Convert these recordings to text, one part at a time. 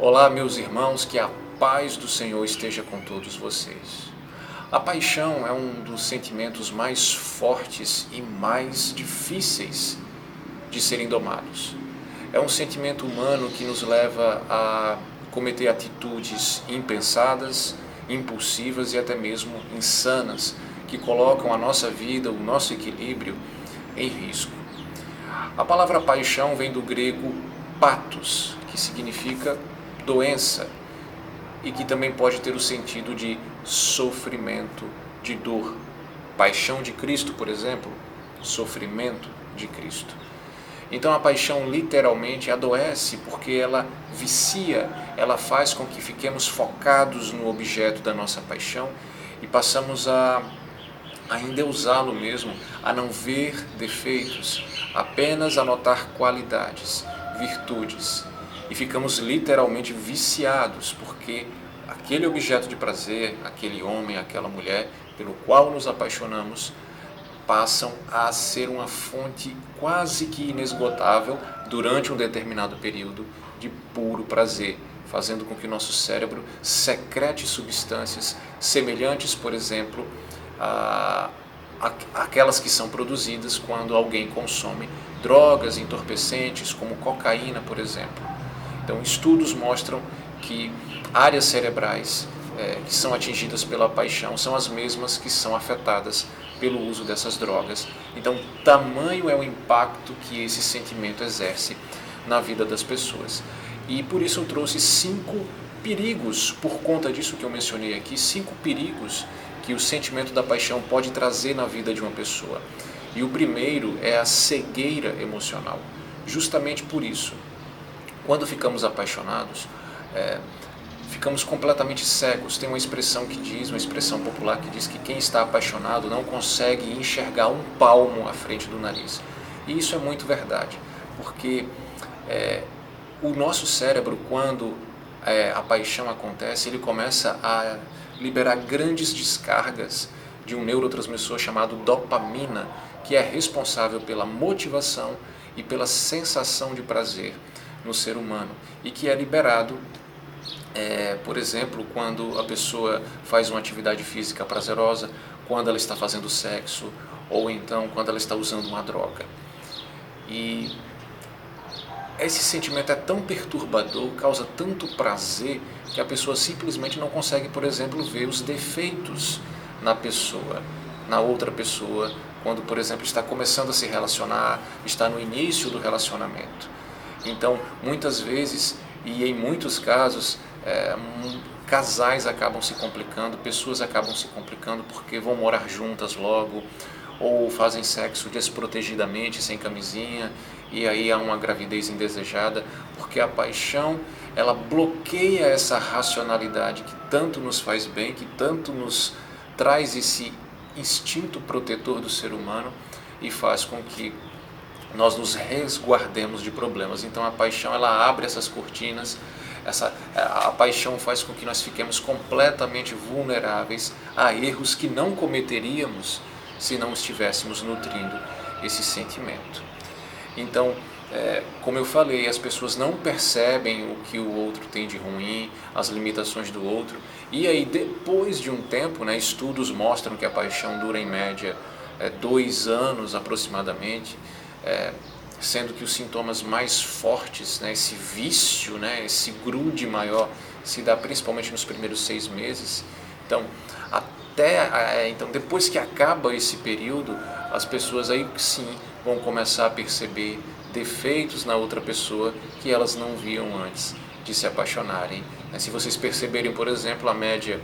Olá, meus irmãos, que a paz do Senhor esteja com todos vocês. A paixão é um dos sentimentos mais fortes e mais difíceis de serem domados. É um sentimento humano que nos leva a cometer atitudes impensadas, impulsivas e até mesmo insanas, que colocam a nossa vida, o nosso equilíbrio em risco. A palavra paixão vem do grego patos, que significa doença e que também pode ter o sentido de sofrimento, de dor. Paixão de Cristo, por exemplo, sofrimento de Cristo. Então a paixão literalmente adoece porque ela vicia, ela faz com que fiquemos focados no objeto da nossa paixão e passamos a endeusá-lo mesmo, a não ver defeitos, apenas a notar qualidades, virtudes. E ficamos literalmente viciados, porque aquele objeto de prazer, aquele homem, aquela mulher, pelo qual nos apaixonamos, passam a ser uma fonte quase que inesgotável durante um determinado período de puro prazer, fazendo com que nosso cérebro secrete substâncias semelhantes, por exemplo, aquelas que são produzidas quando alguém consome drogas entorpecentes, como cocaína, por exemplo. Então, estudos mostram que áreas cerebrais que são atingidas pela paixão são as mesmas que são afetadas pelo uso dessas drogas. Então, tamanho é o impacto que esse sentimento exerce na vida das pessoas. E por isso eu trouxe 5 perigos, por conta disso que eu mencionei aqui, 5 perigos que o sentimento da paixão pode trazer na vida de uma pessoa. E o primeiro é a cegueira emocional. Justamente por isso, quando ficamos apaixonados, ficamos completamente cegos. Tem uma expressão que diz, uma expressão popular que diz que quem está apaixonado não consegue enxergar um palmo à frente do nariz. E isso é muito verdade, porque o nosso cérebro, quando a paixão acontece, ele começa a liberar grandes descargas de um neurotransmissor chamado dopamina, que é responsável pela motivação e pela sensação de prazer no ser humano, e que é liberado, por exemplo, quando a pessoa faz uma atividade física prazerosa, quando ela está fazendo sexo, ou então quando ela está usando uma droga. E esse sentimento é tão perturbador, causa tanto prazer, que a pessoa simplesmente não consegue, por exemplo, ver os defeitos na pessoa, na outra pessoa, quando, por exemplo, está começando a se relacionar, está no início do relacionamento. Então, muitas vezes, e em muitos casos, casais acabam se complicando, pessoas acabam se complicando porque vão morar juntas logo, ou fazem sexo desprotegidamente, sem camisinha, e aí há uma gravidez indesejada, porque a paixão, ela bloqueia essa racionalidade que tanto nos faz bem, que tanto nos traz esse instinto protetor do ser humano e faz com que nós nos resguardemos de problemas. Então a paixão, ela abre essas cortinas, a paixão faz com que nós fiquemos completamente vulneráveis a erros que não cometeríamos se não estivéssemos nutrindo esse sentimento. Então, como eu falei, as pessoas não percebem o que o outro tem de ruim, as limitações do outro, e aí depois de um tempo, estudos mostram que a paixão dura em média 2 anos aproximadamente, sendo que os sintomas mais fortes, esse vício, esse grude maior, se dá principalmente nos primeiros 6 meses. Então, então, depois que acaba esse período, as pessoas aí sim vão começar a perceber defeitos na outra pessoa que elas não viam antes de se apaixonarem. Se vocês perceberem, por exemplo, a média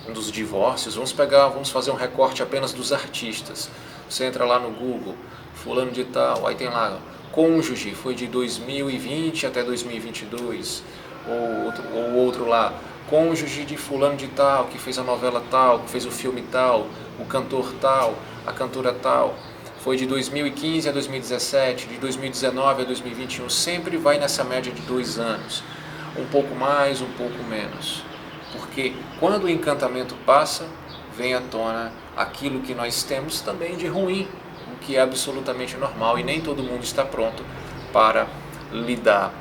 dos divórcios, vamos fazer um recorte apenas dos artistas. Você entra lá no Google, fulano de tal, aí tem lá, cônjuge, foi de 2020 até 2022, ou outro lá, cônjuge de fulano de tal, que fez a novela tal, que fez o filme tal, o cantor tal, a cantora tal, foi de 2015 a 2017, de 2019 a 2021, sempre vai nessa média de 2 anos, um pouco mais, um pouco menos, porque quando o encantamento passa, vem à tona aquilo que nós temos também de ruim, o que é absolutamente normal, e nem todo mundo está pronto para lidar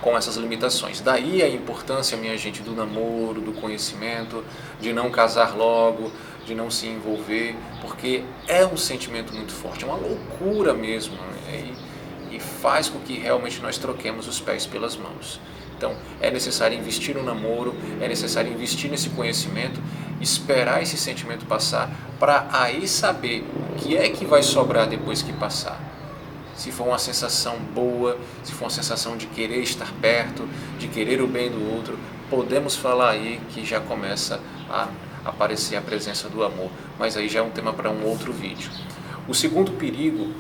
com essas limitações. Daí a importância, minha gente, do namoro, do conhecimento, de não casar logo, de não se envolver, porque é um sentimento muito forte, é uma loucura mesmo, né? E faz com que realmente nós troquemos os pés pelas mãos. Então, é necessário investir no namoro, é necessário investir nesse conhecimento, esperar esse sentimento passar, para aí saber o que é que vai sobrar depois que passar. Se for uma sensação boa, se for uma sensação de querer estar perto, de querer o bem do outro, podemos falar aí que já começa a aparecer a presença do amor. Mas aí já é um tema para um outro vídeo. O segundo perigo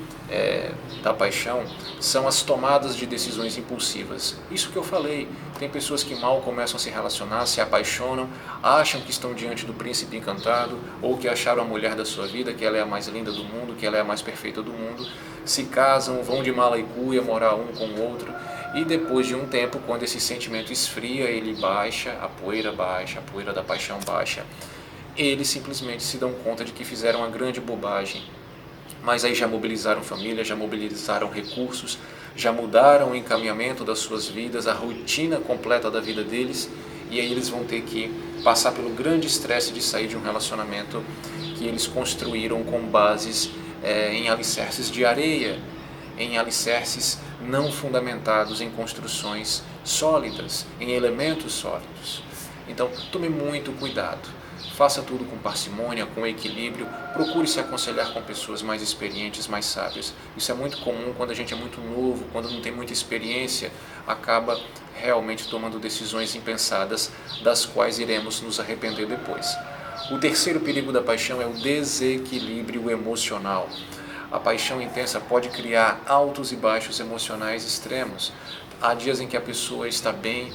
da paixão são as tomadas de decisões impulsivas. Isso que eu falei, tem pessoas que mal começam a se relacionar, se apaixonam, acham que estão diante do príncipe encantado, ou que acharam a mulher da sua vida, que ela é a mais linda do mundo, que ela é a mais perfeita do mundo, se casam, vão de mala e cuia morar um com o outro, e depois de um tempo, quando esse sentimento esfria, ele baixa, a poeira da paixão baixa, eles simplesmente se dão conta de que fizeram uma grande bobagem. Mas aí já mobilizaram família, já mobilizaram recursos, já mudaram o encaminhamento das suas vidas, a rotina completa da vida deles, e aí eles vão ter que passar pelo grande estresse de sair de um relacionamento que eles construíram com bases em alicerces de areia, em alicerces não fundamentados em construções sólidas, em elementos sólidos. Então, tome muito cuidado. Faça tudo com parcimônia, com equilíbrio, procure se aconselhar com pessoas mais experientes, mais sábias. Isso é muito comum quando a gente é muito novo, quando não tem muita experiência, acaba realmente tomando decisões impensadas, das quais iremos nos arrepender depois. O terceiro perigo da paixão é o desequilíbrio emocional. A paixão intensa pode criar altos e baixos emocionais extremos. Há dias em que a pessoa está bem,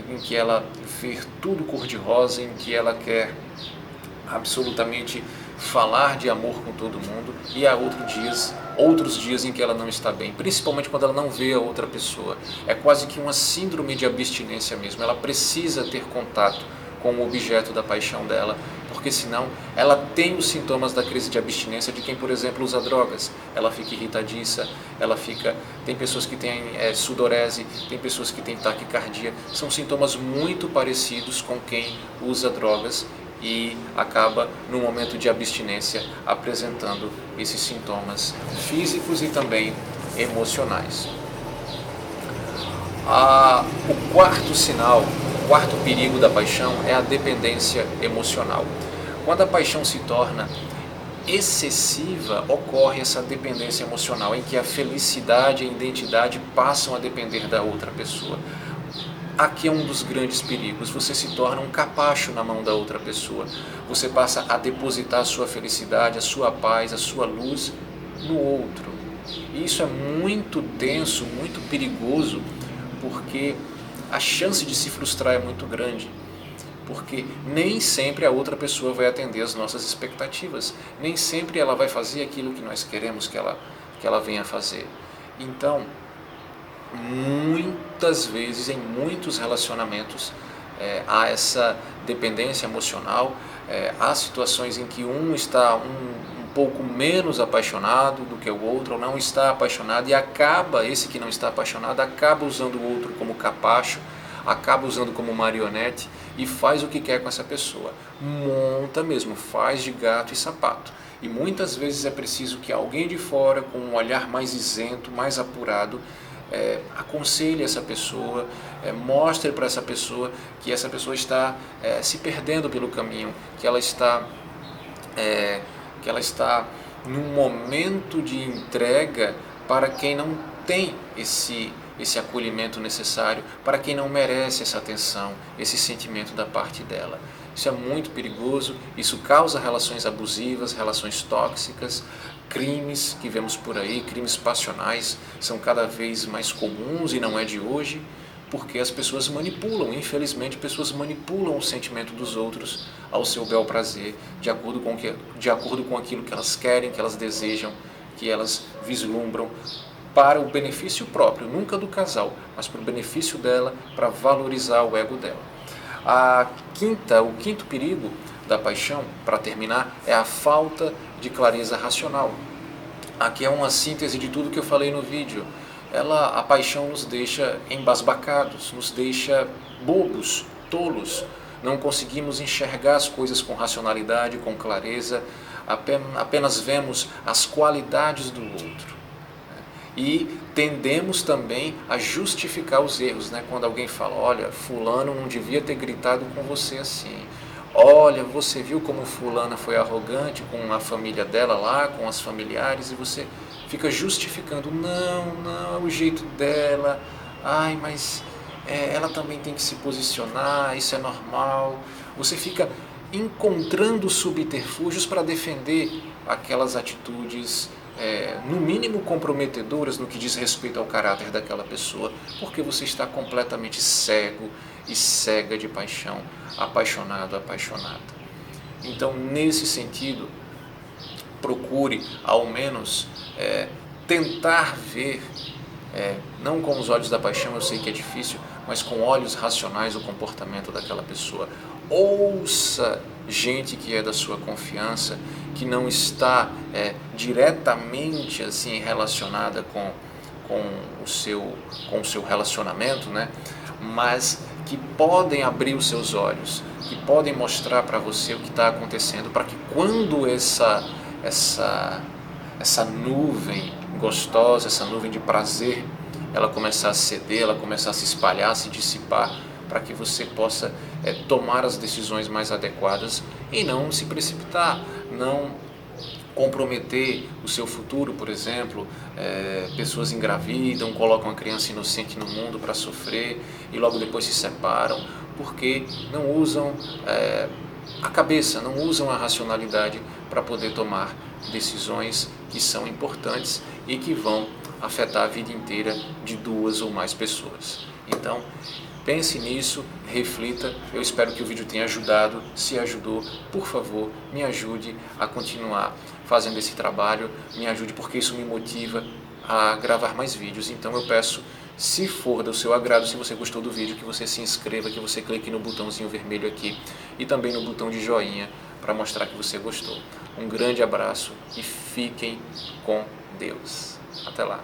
em que ela vê tudo cor-de-rosa, em que ela quer absolutamente falar de amor com todo mundo, e há outros dias em que ela não está bem, principalmente quando ela não vê a outra pessoa. É quase que uma síndrome de abstinência mesmo, ela precisa ter contato com o objeto da paixão dela, porque senão ela tem os sintomas da crise de abstinência de quem, por exemplo, usa drogas. Ela fica irritadiça, tem pessoas que têm sudorese, tem pessoas que têm taquicardia. São sintomas muito parecidos com quem usa drogas e acaba, no momento de abstinência, apresentando esses sintomas físicos e também emocionais. O quarto sinal, o quarto perigo da paixão é a dependência emocional. Quando a paixão se torna excessiva, ocorre essa dependência emocional, em que a felicidade e a identidade passam a depender da outra pessoa. Aqui é um dos grandes perigos, você se torna um capacho na mão da outra pessoa. Você passa a depositar a sua felicidade, a sua paz, a sua luz no outro. E isso é muito denso, muito perigoso, porque a chance de se frustrar é muito grande. Porque nem sempre a outra pessoa vai atender às nossas expectativas. Nem sempre ela vai fazer aquilo que nós queremos que ela venha fazer. Então, muitas vezes, em muitos relacionamentos, há essa dependência emocional, há situações em que um está um pouco menos apaixonado do que o outro, ou não está apaixonado, e esse que não está apaixonado acaba usando o outro como capacho, acaba usando como marionete e faz o que quer com essa pessoa. Monta mesmo, faz de gato e sapato. E muitas vezes é preciso que alguém de fora, com um olhar mais isento, mais apurado, aconselhe essa pessoa, mostre para essa pessoa que essa pessoa está se perdendo pelo caminho, que ela está num momento de entrega para quem não tem esse acolhimento necessário, para quem não merece essa atenção, esse sentimento da parte dela. Isso é muito perigoso, isso causa relações abusivas, relações tóxicas, crimes que vemos por aí, crimes passionais, são cada vez mais comuns e não é de hoje, porque as pessoas manipulam, infelizmente, pessoas manipulam o sentimento dos outros ao seu bel prazer, de acordo com aquilo que elas querem, que elas desejam, que elas vislumbram, para o benefício próprio, nunca do casal, mas para o benefício dela, para valorizar o ego dela. O quinto perigo da paixão, para terminar, é a falta de clareza racional. Aqui é uma síntese de tudo que eu falei no vídeo. a paixão nos deixa embasbacados, nos deixa bobos, tolos. Não conseguimos enxergar as coisas com racionalidade, com clareza, apenas vemos as qualidades do outro. E tendemos também a justificar os erros, né? Quando alguém fala, olha, fulano não devia ter gritado com você assim. Olha, você viu como fulana foi arrogante com a família dela lá, com as familiares, e você fica justificando, não, é o jeito dela, ai, mas ela também tem que se posicionar, isso é normal. Você fica encontrando subterfúgios para defender aquelas atitudes, no mínimo comprometedoras no que diz respeito ao caráter daquela pessoa, porque você está completamente cego e cega de paixão, apaixonado, apaixonada. Então, nesse sentido, procure ao menos tentar ver, não com os olhos da paixão, eu sei que é difícil, mas com olhos racionais o comportamento daquela pessoa. Ouça gente que é da sua confiança, que não está diretamente assim relacionada com o seu relacionamento, né? Mas que podem abrir os seus olhos, que podem mostrar para você o que está acontecendo, para que quando essa nuvem gostosa, essa nuvem de prazer, ela começar a ceder, ela começar a se espalhar, a se dissipar, para que você possa tomar as decisões mais adequadas e não se precipitar, não comprometer o seu futuro, por exemplo. Pessoas engravidam, colocam a criança inocente no mundo para sofrer e logo depois se separam, porque não usam a cabeça, não usam a racionalidade para poder tomar decisões que são importantes e que vão afetar a vida inteira de duas ou mais pessoas. Então, pense nisso, reflita. Eu espero que o vídeo tenha ajudado. Se ajudou, por favor, me ajude a continuar fazendo esse trabalho, me ajude porque isso me motiva a gravar mais vídeos. Então eu peço, se for do seu agrado, se você gostou do vídeo, que você se inscreva, que você clique no botãozinho vermelho aqui e também no botão de joinha para mostrar que você gostou. Um grande abraço e fiquem com Deus. Até lá.